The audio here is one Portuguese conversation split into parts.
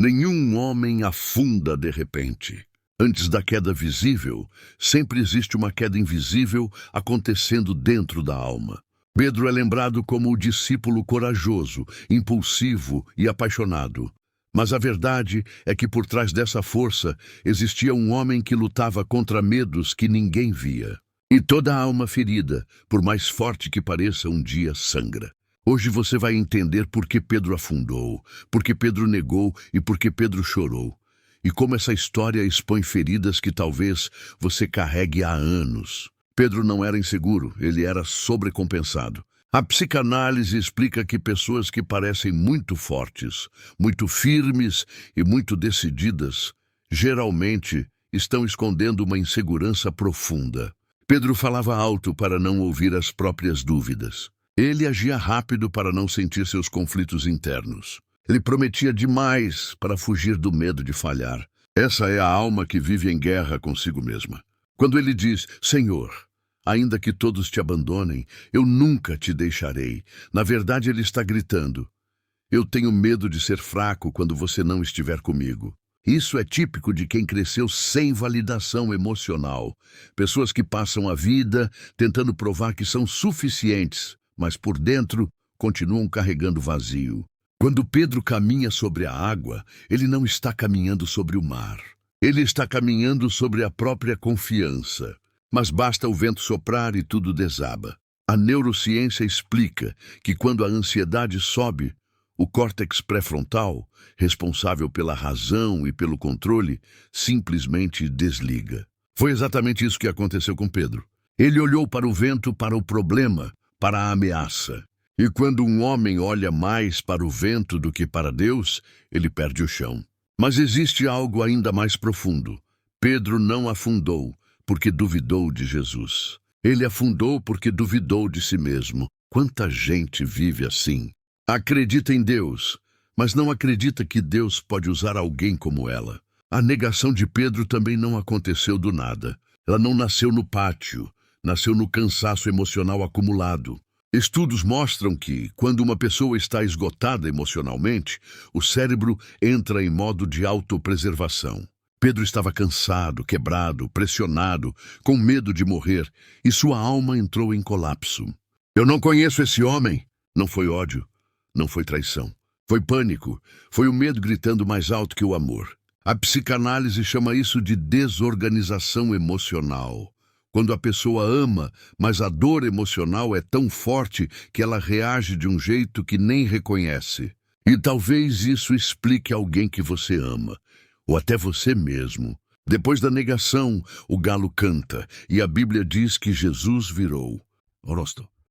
Nenhum homem afunda de repente. Antes da queda visível, sempre existe uma queda invisível acontecendo dentro da alma. Pedro é lembrado como o discípulo corajoso, impulsivo e apaixonado. Mas a verdade é que por trás dessa força existia um homem que lutava contra medos que ninguém via. E toda alma ferida, por mais forte que pareça, um dia sangra. Hoje você vai entender por que Pedro afundou, por que Pedro negou e por que Pedro chorou. E como essa história expõe feridas que talvez você carregue há anos. Pedro não era inseguro, ele era sobrecompensado. A psicanálise explica que pessoas que parecem muito fortes, muito firmes e muito decididas, geralmente estão escondendo uma insegurança profunda. Pedro falava alto para não ouvir as próprias dúvidas. Ele agia rápido para não sentir seus conflitos internos. Ele prometia demais para fugir do medo de falhar. Essa é a alma que vive em guerra consigo mesma. Quando ele diz, Senhor, ainda que todos te abandonem, eu nunca te deixarei. Na verdade, ele está gritando, eu tenho medo de ser fraco quando você não estiver comigo. Isso é típico de quem cresceu sem validação emocional. Pessoas que passam a vida tentando provar que são suficientes, mas por dentro continuam carregando vazio. Quando Pedro caminha sobre a água, ele não está caminhando sobre o mar. Ele está caminhando sobre a própria confiança. Mas basta o vento soprar e tudo desaba. A neurociência explica que quando a ansiedade sobe, o córtex pré-frontal, responsável pela razão e pelo controle, simplesmente desliga. Foi exatamente isso que aconteceu com Pedro. Ele olhou para o vento, para o problema, para a ameaça. E quando um homem olha mais para o vento do que para Deus, ele perde o chão. Mas existe algo ainda mais profundo. Pedro não afundou porque duvidou de Jesus. Ele afundou porque duvidou de si mesmo. Quanta gente vive assim? Acredita em Deus, mas não acredita que Deus pode usar alguém como ela. A negação de Pedro também não aconteceu do nada. Ela não nasceu no pátio, nasceu no cansaço emocional acumulado. Estudos mostram que, quando uma pessoa está esgotada emocionalmente, o cérebro entra em modo de autopreservação. Pedro estava cansado, quebrado, pressionado, com medo de morrer, e sua alma entrou em colapso. Eu não conheço esse homem. Não foi ódio, não foi traição. Foi pânico, foi o medo gritando mais alto que o amor. A psicanálise chama isso de desorganização emocional. Quando a pessoa ama, mas a dor emocional é tão forte que ela reage de um jeito que nem reconhece. E talvez isso explique alguém que você ama, ou até você mesmo. Depois da negação, o galo canta, e a Bíblia diz que Jesus virou.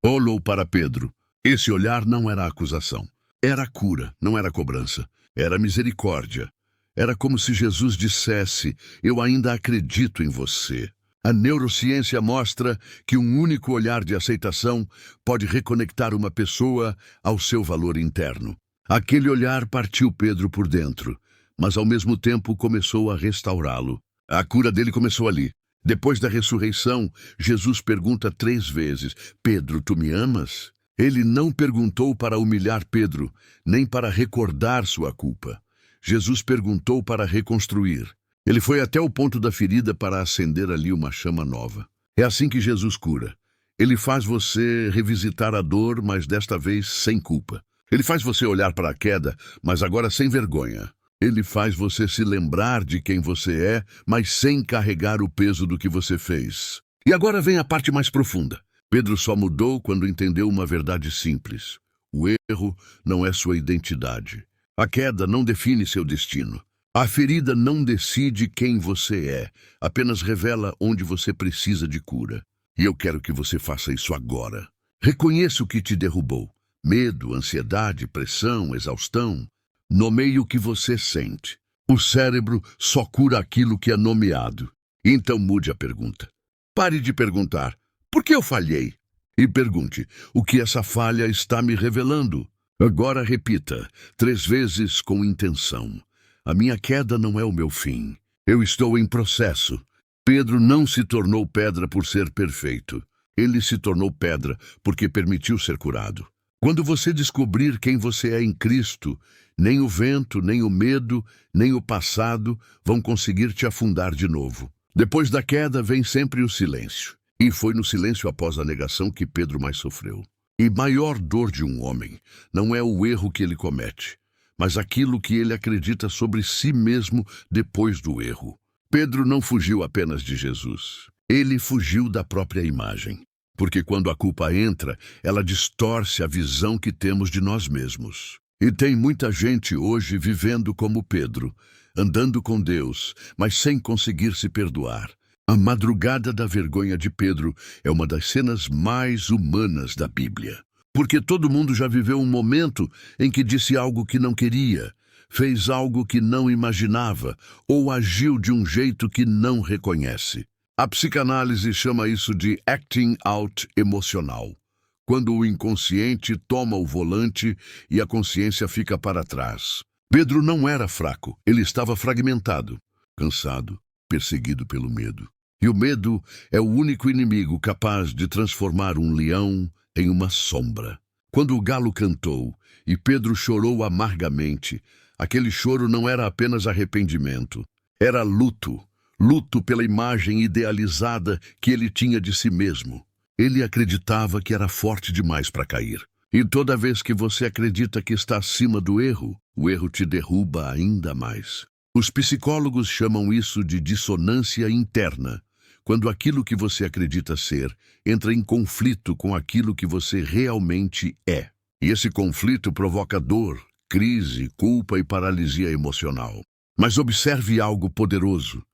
Olhou para Pedro. Esse olhar não era acusação. Era cura, não era cobrança. Era misericórdia. Era como se Jesus dissesse, eu ainda acredito em você. A neurociência mostra que um único olhar de aceitação pode reconectar uma pessoa ao seu valor interno. Aquele olhar partiu Pedro por dentro, mas ao mesmo tempo começou a restaurá-lo. A cura dele começou ali. Depois da ressurreição, Jesus pergunta 3 vezes, Pedro, tu me amas? Ele não perguntou para humilhar Pedro, nem para recordar sua culpa. Jesus perguntou para reconstruir. Ele foi até o ponto da ferida para acender ali uma chama nova. É assim que Jesus cura. Ele faz você revisitar a dor, mas desta vez sem culpa. Ele faz você olhar para a queda, mas agora sem vergonha. Ele faz você se lembrar de quem você é, mas sem carregar o peso do que você fez. E agora vem a parte mais profunda. Pedro só mudou quando entendeu uma verdade simples. O erro não é sua identidade. A queda não define seu destino. A ferida não decide quem você é, apenas revela onde você precisa de cura. E eu quero que você faça isso agora. Reconheça o que te derrubou. Medo, ansiedade, pressão, exaustão. Nomeie o que você sente. O cérebro só cura aquilo que é nomeado. Então mude a pergunta. Pare de perguntar, por que eu falhei? E pergunte, o que essa falha está me revelando? Agora repita, 3 vezes com intenção. A minha queda não é o meu fim. Eu estou em processo. Pedro não se tornou pedra por ser perfeito. Ele se tornou pedra porque permitiu ser curado. Quando você descobrir quem você é em Cristo, Nem o vento, nem o medo, nem o passado vão conseguir te afundar de novo. Depois da queda vem sempre o silêncio. E foi no silêncio após a negação que Pedro mais sofreu. E maior dor de um homem não é o erro que ele comete, mas aquilo que ele acredita sobre si mesmo depois do erro. Pedro não fugiu apenas de Jesus. Ele fugiu da própria imagem. Porque quando a culpa entra, ela distorce a visão que temos de nós mesmos. E tem muita gente hoje vivendo como Pedro, andando com Deus, mas sem conseguir se perdoar. A madrugada da vergonha de Pedro é uma das cenas mais humanas da Bíblia. Porque todo mundo já viveu um momento em que disse algo que não queria, fez algo que não imaginava ou agiu de um jeito que não reconhece. A psicanálise chama isso de acting out emocional, quando o inconsciente toma o volante e a consciência fica para trás. Pedro não era fraco, ele estava fragmentado, cansado, perseguido pelo medo. E o medo é o único inimigo capaz de transformar um leão em uma sombra. Quando o galo cantou e Pedro chorou amargamente, aquele choro não era apenas arrependimento, era luto. Luto pela imagem idealizada que ele tinha de si mesmo. Ele acreditava que era forte demais para cair. E toda vez que você acredita que está acima do erro, o erro te derruba ainda mais. Os psicólogos chamam isso de dissonância interna, quando aquilo que você acredita ser entra em conflito com aquilo que você realmente é. E esse conflito provoca dor, crise, culpa e paralisia emocional. Mas observe algo poderoso.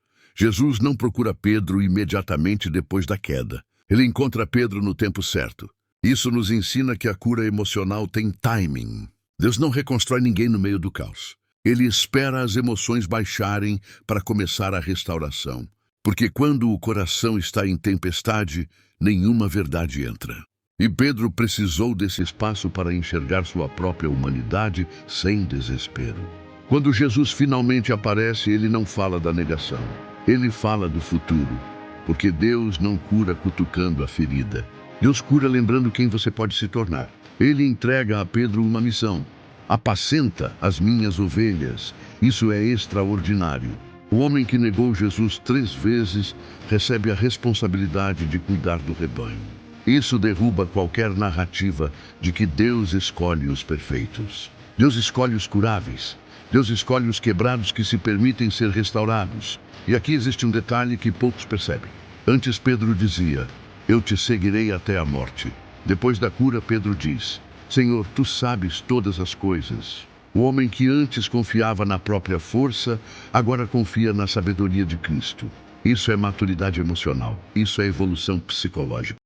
Jesus não procura Pedro imediatamente depois da queda. Ele encontra Pedro no tempo certo. Isso nos ensina que a cura emocional tem timing. Deus não reconstrói ninguém no meio do caos. Ele espera as emoções baixarem para começar a restauração. Porque quando o coração está em tempestade, nenhuma verdade entra. E Pedro precisou desse espaço para enxergar sua própria humanidade sem desespero. Quando Jesus finalmente aparece, ele não fala da negação. Ele fala do futuro, porque Deus não cura cutucando a ferida. Deus cura lembrando quem você pode se tornar. Ele entrega a Pedro uma missão. Apacenta as minhas ovelhas. Isso é extraordinário. O homem que negou Jesus 3 vezes recebe a responsabilidade de cuidar do rebanho. Isso derruba qualquer narrativa de que Deus escolhe os perfeitos. Deus escolhe os curáveis. Deus escolhe os quebrados que se permitem ser restaurados. E aqui existe um detalhe que poucos percebem. Antes Pedro dizia, eu te seguirei até a morte. Depois da cura, Pedro diz, Senhor, tu sabes todas as coisas. O homem que antes confiava na própria força, agora confia na sabedoria de Cristo. Isso é maturidade emocional. Isso é evolução psicológica.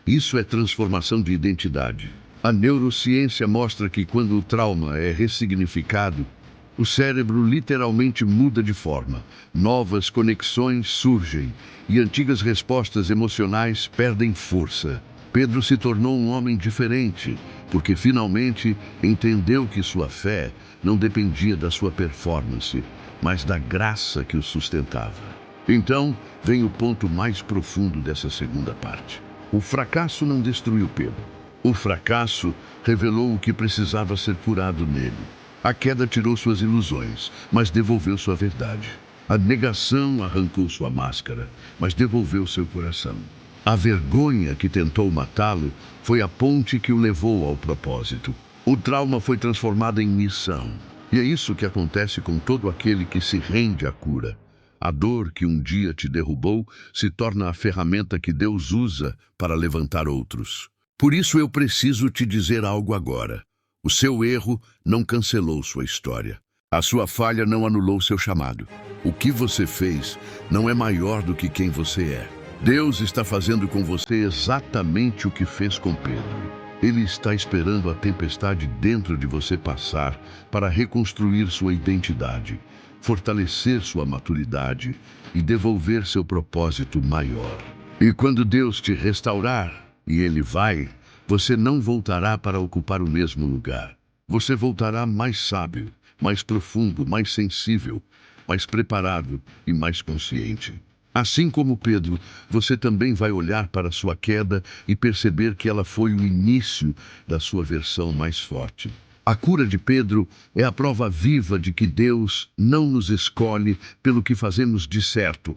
Isso é transformação de identidade. A neurociência mostra que quando o trauma é ressignificado, o cérebro literalmente muda de forma. Novas conexões surgem e antigas respostas emocionais perdem força. Pedro se tornou um homem diferente, porque finalmente entendeu que sua fé não dependia da sua performance, mas da graça que o sustentava. Então, vem o ponto mais profundo dessa segunda parte. O fracasso não destruiu Pedro. O fracasso revelou o que precisava ser curado nele. A queda tirou suas ilusões, mas devolveu sua verdade. A negação arrancou sua máscara, mas devolveu seu coração. A vergonha que tentou matá-lo foi a ponte que o levou ao propósito. O trauma foi transformado em missão. E é isso que acontece com todo aquele que se rende à cura. A dor que um dia te derrubou se torna a ferramenta que Deus usa para levantar outros. Por isso eu preciso te dizer algo agora. O seu erro não cancelou sua história. A sua falha não anulou seu chamado. O que você fez não é maior do que quem você é. Deus está fazendo com você exatamente o que fez com Pedro. Ele está esperando a tempestade dentro de você passar para reconstruir sua identidade, fortalecer sua maturidade e devolver seu propósito maior. E quando Deus te restaurar, e Ele vai, você não voltará para ocupar o mesmo lugar. Você voltará mais sábio, mais profundo, mais sensível, mais preparado e mais consciente. Assim como Pedro, você também vai olhar para sua queda e perceber que ela foi o início da sua versão mais forte. A cura de Pedro é a prova viva de que Deus não nos escolhe pelo que fazemos de certo,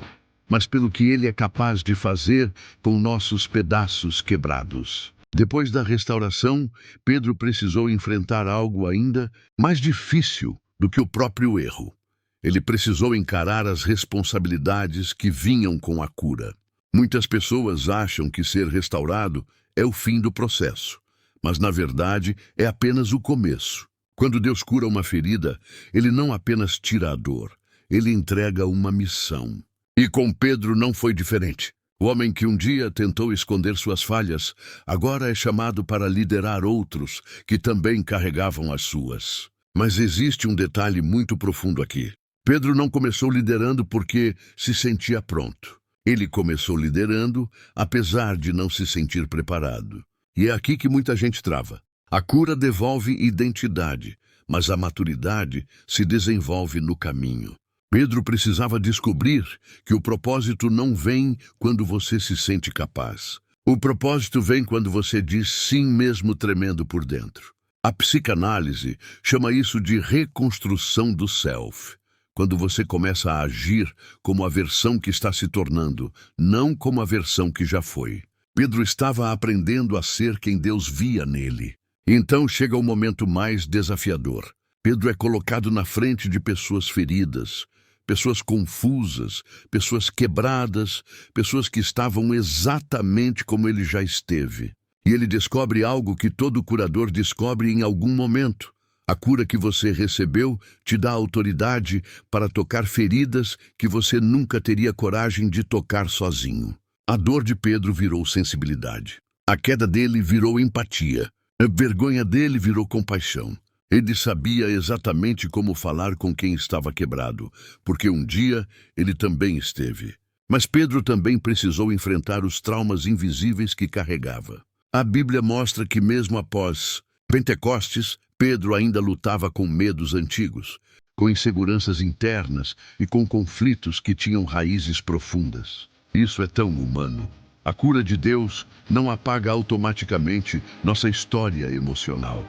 mas pelo que Ele é capaz de fazer com nossos pedaços quebrados. Depois da restauração, Pedro precisou enfrentar algo ainda mais difícil do que o próprio erro. Ele precisou encarar as responsabilidades que vinham com a cura. Muitas pessoas acham que ser restaurado é o fim do processo, mas na verdade é apenas o começo. Quando Deus cura uma ferida, Ele não apenas tira a dor, Ele entrega uma missão. E com Pedro não foi diferente. O homem que um dia tentou esconder suas falhas, agora é chamado para liderar outros que também carregavam as suas. Mas existe um detalhe muito profundo aqui. Pedro não começou liderando porque se sentia pronto. Ele começou liderando, apesar de não se sentir preparado. E é aqui que muita gente trava. A cura devolve identidade, mas a maturidade se desenvolve no caminho. Pedro precisava descobrir que o propósito não vem quando você se sente capaz. O propósito vem quando você diz sim mesmo tremendo por dentro. A psicanálise chama isso de reconstrução do self. Quando você começa a agir como a versão que está se tornando, não como a versão que já foi. Pedro estava aprendendo a ser quem Deus via nele. Então chega o momento mais desafiador. Pedro é colocado na frente de pessoas feridas, pessoas confusas, pessoas quebradas, pessoas que estavam exatamente como ele já esteve. E ele descobre algo que todo curador descobre em algum momento. A cura que você recebeu te dá autoridade para tocar feridas que você nunca teria coragem de tocar sozinho. A dor de Pedro virou sensibilidade. A queda dele virou empatia. A vergonha dele virou compaixão. Ele sabia exatamente como falar com quem estava quebrado, porque um dia ele também esteve. Mas Pedro também precisou enfrentar os traumas invisíveis que carregava. A Bíblia mostra que mesmo após Pentecostes, Pedro ainda lutava com medos antigos, com inseguranças internas e com conflitos que tinham raízes profundas. Isso é tão humano. A cura de Deus não apaga automaticamente nossa história emocional.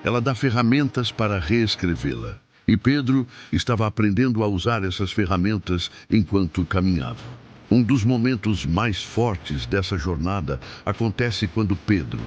Ela dá ferramentas para reescrevê-la. E Pedro estava aprendendo a usar essas ferramentas enquanto caminhava. Um dos momentos mais fortes dessa jornada acontece quando Pedro,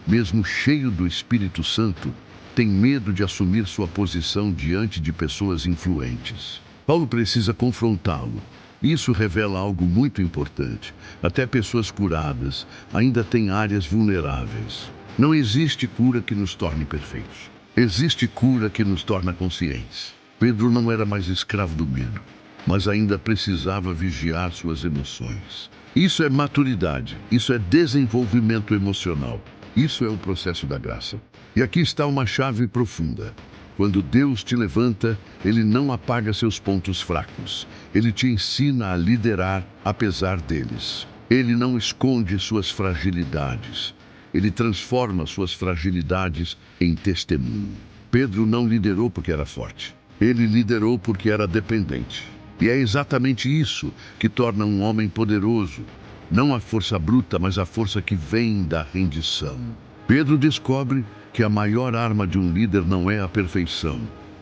mesmo cheio do Espírito Santo, tem medo de assumir sua posição diante de pessoas influentes. Paulo precisa confrontá-lo. Isso revela algo muito importante. Até pessoas curadas ainda têm áreas vulneráveis. Não existe cura que nos torne perfeitos. Existe cura que nos torna conscientes. Pedro não era mais escravo do medo, mas ainda precisava vigiar suas emoções. Isso é maturidade, isso é desenvolvimento emocional. Isso é o processo da graça. E aqui está uma chave profunda. Quando Deus te levanta, Ele não apaga seus pontos fracos. Ele te ensina a liderar apesar deles. Ele não esconde suas fragilidades. Ele transforma suas fragilidades em testemunho. Pedro não liderou porque era forte. Ele liderou porque era dependente. E é exatamente isso que torna um homem poderoso. Não a força bruta, mas a força que vem da rendição. Pedro descobre que a maior arma de um líder não é a perfeição,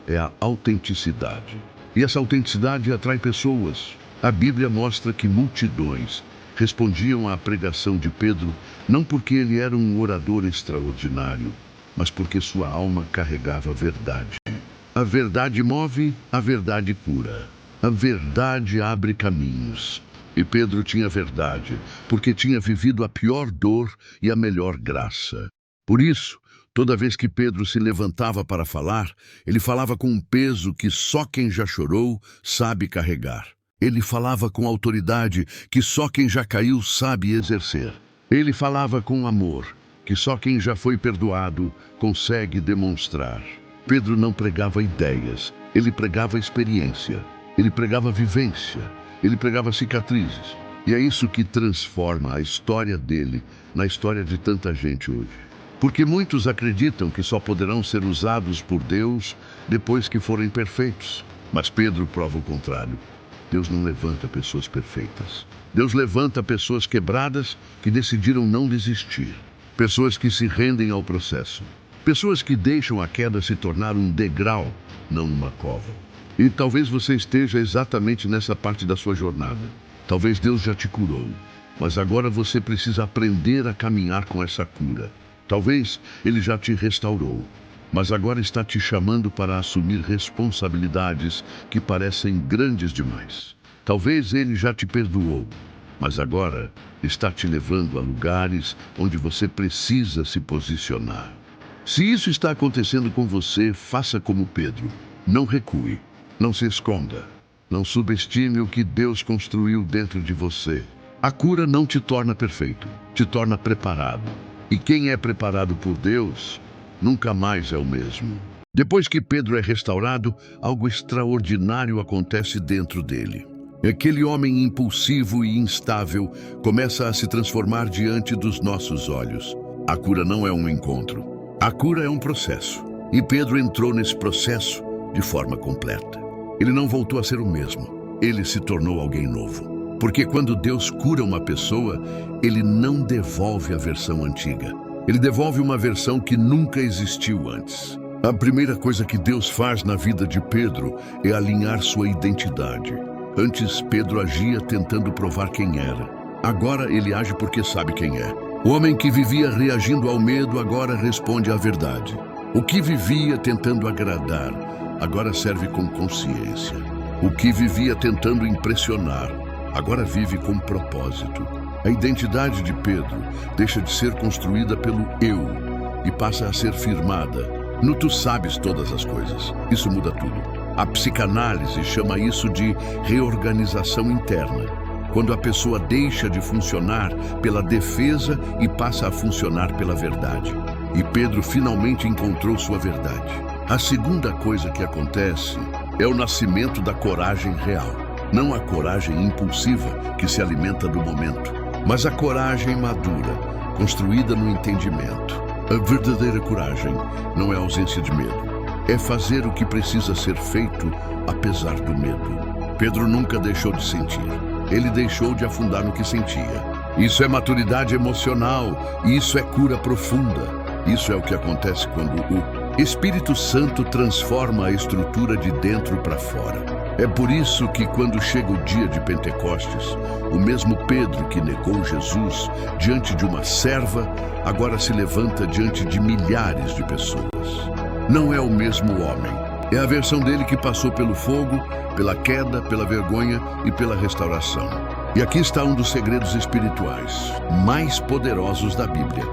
é a autenticidade. E essa autenticidade atrai pessoas. A Bíblia mostra que multidões respondiam à pregação de Pedro não porque ele era um orador extraordinário, mas porque sua alma carregava a verdade. A verdade move, a verdade cura. A verdade abre caminhos. E Pedro tinha verdade, porque tinha vivido a pior dor e a melhor graça. Por isso, toda vez que Pedro se levantava para falar, ele falava com um peso que só quem já chorou sabe carregar. Ele falava com autoridade que só quem já caiu sabe exercer. Ele falava com amor que só quem já foi perdoado consegue demonstrar. Pedro não pregava ideias, ele pregava experiência, ele pregava vivência, ele pregava cicatrizes. E é isso que transforma a história dele na história de tanta gente hoje. Porque muitos acreditam que só poderão ser usados por Deus depois que forem perfeitos. Mas Pedro prova o contrário. Deus não levanta pessoas perfeitas. Deus levanta pessoas quebradas que decidiram não desistir. Pessoas que se rendem ao processo. Pessoas que deixam a queda se tornar um degrau, não uma cova. E talvez você esteja exatamente nessa parte da sua jornada. Talvez Deus já te curou, mas agora você precisa aprender a caminhar com essa cura. Talvez Ele já te restaurou, mas agora está te chamando para assumir responsabilidades que parecem grandes demais. Talvez Ele já te perdoou, mas agora está te levando a lugares onde você precisa se posicionar. Se isso está acontecendo com você, faça como Pedro. Não recue, não se esconda. Não subestime o que Deus construiu dentro de você. A cura não te torna perfeito, te torna preparado. E quem é preparado por Deus, nunca mais é o mesmo. Depois que Pedro é restaurado, algo extraordinário acontece dentro dele. Aquele homem impulsivo e instável começa a se transformar diante dos nossos olhos. A cura não é um encontro. A cura é um processo. E Pedro entrou nesse processo de forma completa. Ele não voltou a ser o mesmo. Ele se tornou alguém novo. Porque quando Deus cura uma pessoa, Ele não devolve a versão antiga. Ele devolve uma versão que nunca existiu antes. A primeira coisa que Deus faz na vida de Pedro é alinhar sua identidade. Antes, Pedro agia tentando provar quem era. Agora ele age porque sabe quem é. O homem que vivia reagindo ao medo agora responde à verdade. O que vivia tentando agradar agora serve com consciência. O que vivia tentando impressionar agora vive com propósito. A identidade de Pedro deixa de ser construída pelo eu e passa a ser firmada no tu sabes todas as coisas. Isso muda tudo. A psicanálise chama isso de reorganização interna, quando a pessoa deixa de funcionar pela defesa e passa a funcionar pela verdade. E Pedro finalmente encontrou sua verdade. A segunda coisa que acontece é o nascimento da coragem real. Não a coragem impulsiva que se alimenta do momento, mas a coragem madura, construída no entendimento. A verdadeira coragem não é ausência de medo. É fazer o que precisa ser feito apesar do medo. Pedro nunca deixou de sentir. Ele deixou de afundar no que sentia. Isso é maturidade emocional, e isso é cura profunda. Isso é o que acontece quando o Espírito Santo transforma a estrutura de dentro para fora. É por isso que quando chega o dia de Pentecostes, o mesmo Pedro que negou Jesus diante de uma serva, agora se levanta diante de milhares de pessoas. Não é o mesmo homem. É a versão dele que passou pelo fogo, pela queda, pela vergonha e pela restauração. E aqui está um dos segredos espirituais mais poderosos da Bíblia.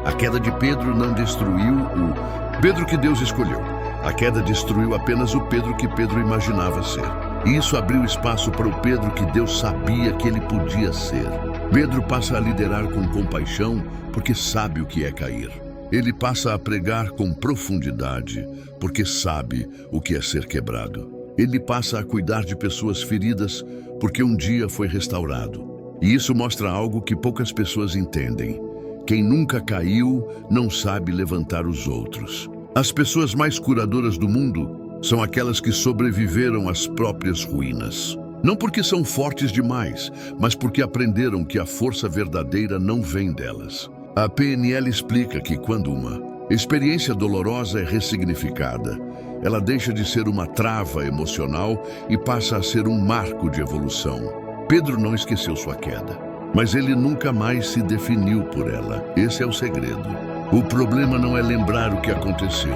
A queda de Pedro não destruiu o Pedro que Deus escolheu. A queda destruiu apenas o Pedro que Pedro imaginava ser. E isso abriu espaço para o Pedro que Deus sabia que ele podia ser. Pedro passa a liderar com compaixão porque sabe o que é cair. Ele passa a pregar com profundidade porque sabe o que é ser quebrado. Ele passa a cuidar de pessoas feridas porque um dia foi restaurado. E isso mostra algo que poucas pessoas entendem. Quem nunca caiu não sabe levantar os outros. As pessoas mais curadoras do mundo são aquelas que sobreviveram às próprias ruínas. Não porque são fortes demais, mas porque aprenderam que a força verdadeira não vem delas. A PNL explica que quando uma experiência dolorosa é ressignificada, ela deixa de ser uma trava emocional e passa a ser um marco de evolução. Pedro não esqueceu sua queda, mas ele nunca mais se definiu por ela. Esse é o segredo. O problema não é lembrar o que aconteceu.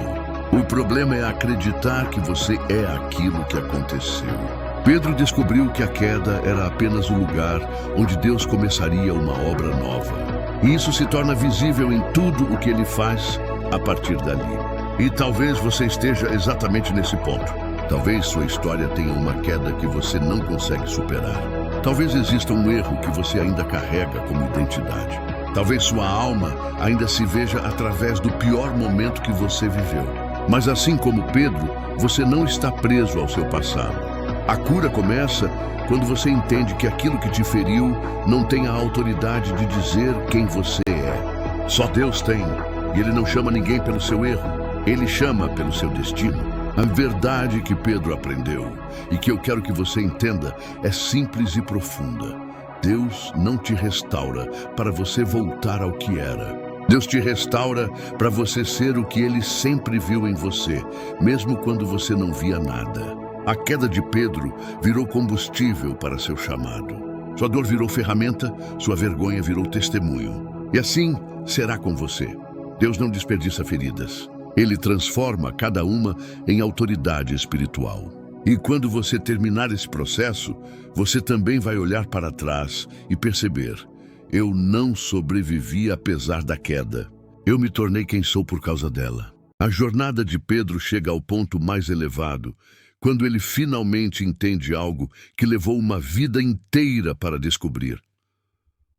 O problema é acreditar que você é aquilo que aconteceu. Pedro descobriu que a queda era apenas o lugar onde Deus começaria uma obra nova. E isso se torna visível em tudo o que ele faz a partir dali. E talvez você esteja exatamente nesse ponto. Talvez sua história tenha uma queda que você não consegue superar. Talvez exista um erro que você ainda carrega como identidade. Talvez sua alma ainda se veja através do pior momento que você viveu. Mas assim como Pedro, você não está preso ao seu passado. A cura começa quando você entende que aquilo que te feriu não tem a autoridade de dizer quem você é. Só Deus tem, e Ele não chama ninguém pelo seu erro, Ele chama pelo seu destino. A verdade que Pedro aprendeu, e que eu quero que você entenda, é simples e profunda. Deus não te restaura para você voltar ao que era. Deus te restaura para você ser o que Ele sempre viu em você, mesmo quando você não via nada. A queda de Pedro virou combustível para seu chamado. Sua dor virou ferramenta, sua vergonha virou testemunho. E assim será com você. Deus não desperdiça feridas. Ele transforma cada uma em autoridade espiritual. E quando você terminar esse processo, você também vai olhar para trás e perceber: eu não sobrevivi apesar da queda. Eu me tornei quem sou por causa dela. A jornada de Pedro chega ao ponto mais elevado, quando ele finalmente entende algo que levou uma vida inteira para descobrir.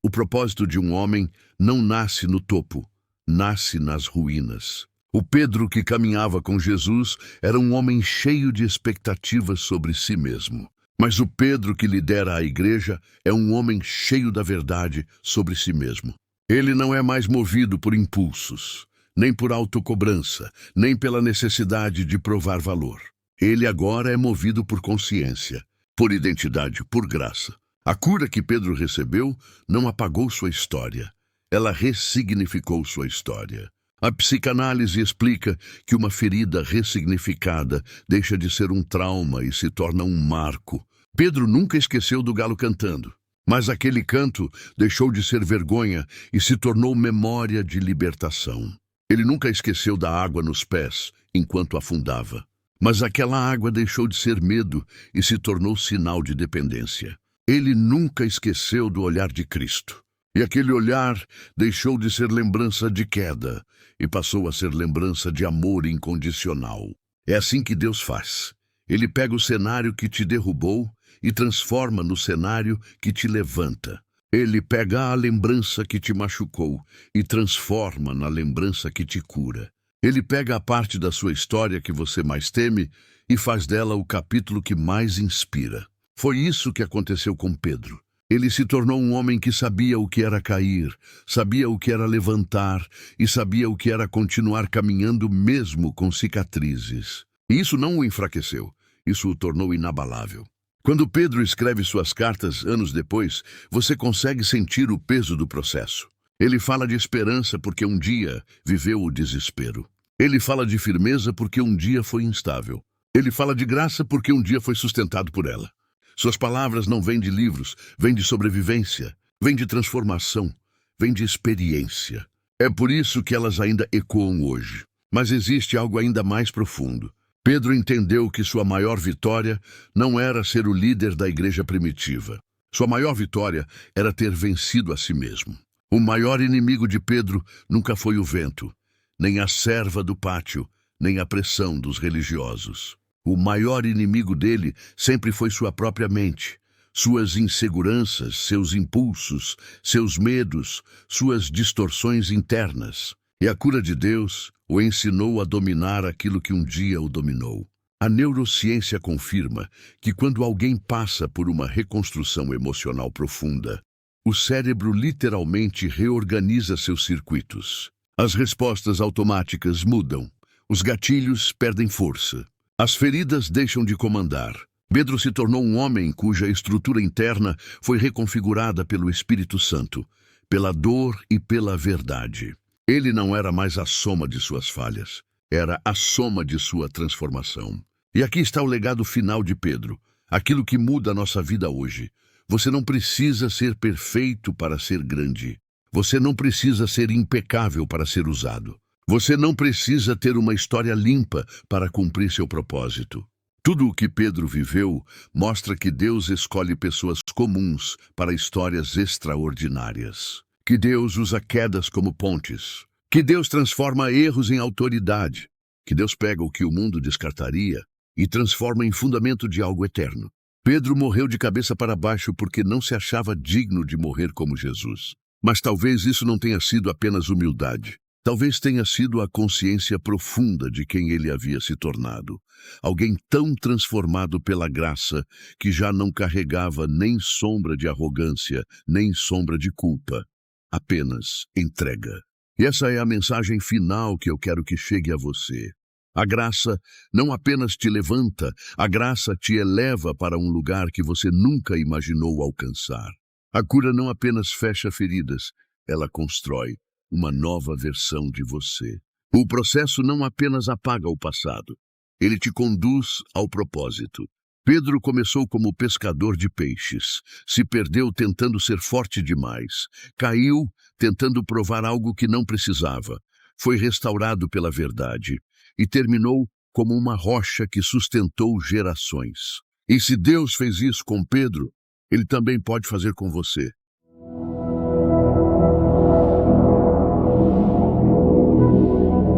O propósito de um homem não nasce no topo, nasce nas ruínas. O Pedro que caminhava com Jesus era um homem cheio de expectativas sobre si mesmo. Mas o Pedro que lidera a igreja é um homem cheio da verdade sobre si mesmo. Ele não é mais movido por impulsos, nem por autocobrança, nem pela necessidade de provar valor. Ele agora é movido por consciência, por identidade, por graça. A cura que Pedro recebeu não apagou sua história, ela ressignificou sua história. A psicanálise explica que uma ferida ressignificada deixa de ser um trauma e se torna um marco. Pedro nunca esqueceu do galo cantando, mas aquele canto deixou de ser vergonha e se tornou memória de libertação. Ele nunca esqueceu da água nos pés enquanto afundava, mas aquela água deixou de ser medo e se tornou sinal de dependência. Ele nunca esqueceu do olhar de Cristo, e aquele olhar deixou de ser lembrança de queda e passou a ser lembrança de amor incondicional. É assim que Deus faz. Ele pega o cenário que te derrubou e transforma no cenário que te levanta. Ele pega a lembrança que te machucou e transforma na lembrança que te cura. Ele pega a parte da sua história que você mais teme e faz dela o capítulo que mais inspira. Foi isso que aconteceu com Pedro. Ele se tornou um homem que sabia o que era cair, sabia o que era levantar e sabia o que era continuar caminhando mesmo com cicatrizes. E isso não o enfraqueceu, isso o tornou inabalável. Quando Pedro escreve suas cartas anos depois, você consegue sentir o peso do processo. Ele fala de esperança porque um dia viveu o desespero. Ele fala de firmeza porque um dia foi instável. Ele fala de graça porque um dia foi sustentado por ela. Suas palavras não vêm de livros, vêm de sobrevivência, vêm de transformação, vêm de experiência. É por isso que elas ainda ecoam hoje. Mas existe algo ainda mais profundo. Pedro entendeu que sua maior vitória não era ser o líder da igreja primitiva. Sua maior vitória era ter vencido a si mesmo. O maior inimigo de Pedro nunca foi o vento, nem a serva do pátio, nem a pressão dos religiosos. O maior inimigo dele sempre foi sua própria mente, suas inseguranças, seus impulsos, seus medos, suas distorções internas. E a cura de Deus o ensinou a dominar aquilo que um dia o dominou. A neurociência confirma que quando alguém passa por uma reconstrução emocional profunda, o cérebro literalmente reorganiza seus circuitos. As respostas automáticas mudam, os gatilhos perdem força. As feridas deixam de comandar. Pedro se tornou um homem cuja estrutura interna foi reconfigurada pelo Espírito Santo, pela dor e pela verdade. Ele não era mais a soma de suas falhas, era a soma de sua transformação. E aqui está o legado final de Pedro, aquilo que muda a nossa vida hoje. Você não precisa ser perfeito para ser grande. Você não precisa ser impecável para ser usado. Você não precisa ter uma história limpa para cumprir seu propósito. Tudo o que Pedro viveu mostra que Deus escolhe pessoas comuns para histórias extraordinárias. Que Deus usa quedas como pontes. Que Deus transforma erros em autoridade. Que Deus pega o que o mundo descartaria e transforma em fundamento de algo eterno. Pedro morreu de cabeça para baixo porque não se achava digno de morrer como Jesus. Mas talvez isso não tenha sido apenas humildade. Talvez tenha sido a consciência profunda de quem ele havia se tornado. Alguém tão transformado pela graça que já não carregava nem sombra de arrogância, nem sombra de culpa. Apenas entrega. E essa é a mensagem final que eu quero que chegue a você. A graça não apenas te levanta, a graça te eleva para um lugar que você nunca imaginou alcançar. A cura não apenas fecha feridas, ela constrói. uma nova versão de você. O processo não apenas apaga o passado, ele te conduz ao propósito. Pedro começou como pescador de peixes, se perdeu tentando ser forte demais, caiu tentando provar algo que não precisava, foi restaurado pela verdade e terminou como uma rocha que sustentou gerações. E se Deus fez isso com Pedro, ele também pode fazer com você.